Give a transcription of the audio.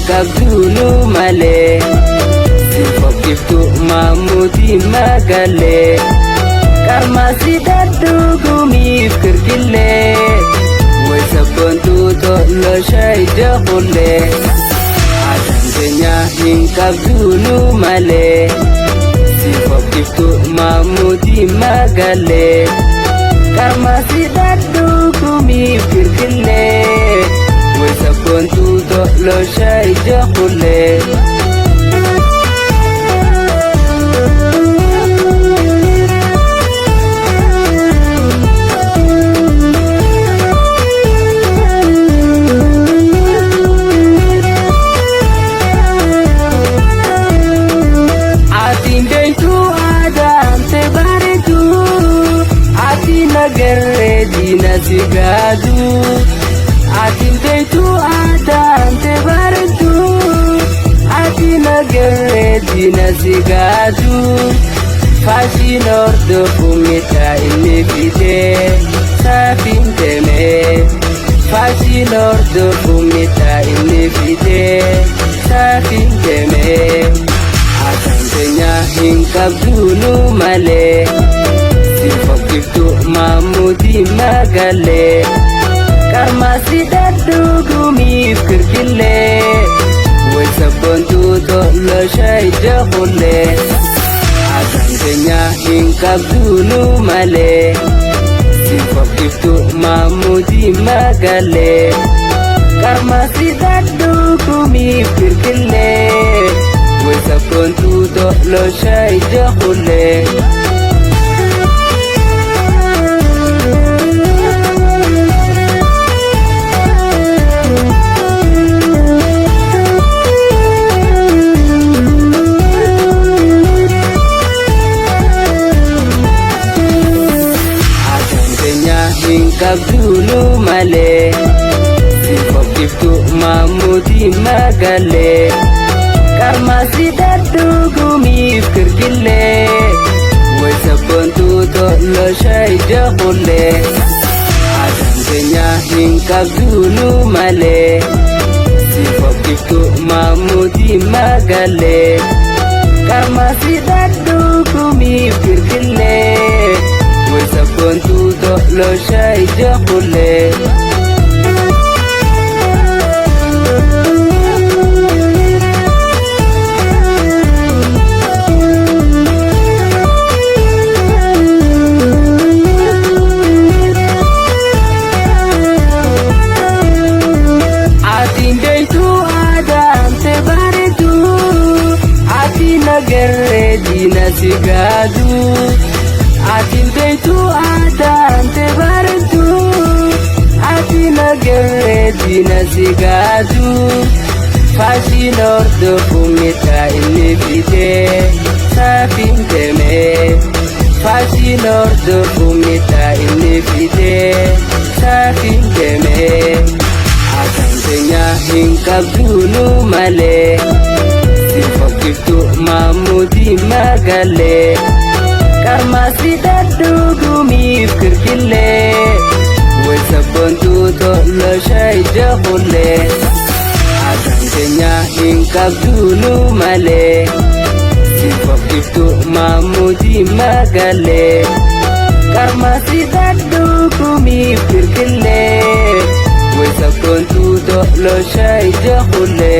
qabdunu malee Sifokiftu mamuti magale Karmasi daddu gumiif kirkille Way sabontu tolo shayda khulle Adandenya hin qabdunu malee Sifokiftu mamuti magale Karmasi daddu gumiif kirkille Way sabontu tolo shayda khulle Dina sigadu Atin kaitu adam te barentu Atin agarre dina sigadu Fashi nordo kumita ini fide Sapin teme Fashi nordo kumita ini fide Sapin teme Akan tenya hingkap dulu male Sifokiftu mamuti magale Karmasi daddu gumiif kirkille Way sabontu tolo shayda khulle Adandenya hin qabdunu male Sifokiftu mamuti magale Karmasi daddu gumiif kirkille Way sabontu tolo shayda khulle Qabdunu male Sifokiftu mamuti magale Karmasi daddu gumiif kirkille Way sabontu tolo shayda khulle Adandenya hin qabdunu male Sifokiftu mamuti magale Karmasi daddu gumiif kirkille Way sabontu tolo shayda khulle Atin kaitu adam te barentu Atin agarre dina sigadu Atin kaitu adam te barentu Atin agarre dina sigadu Fashi nordo kumita ini fide Sapin teme Fashi nordo kumita ini fide Sapin teme Adandenya hin qabdunu male Sifokiftu mamuti magale Karmasi daddu gumiif kirkille Way sabontu tolo shayda khulle Adandenya hin qabdunu male Sifokiftu mamuti magale Karmasi daddu gumiif kirkille Way sabontu tolo shayda khulle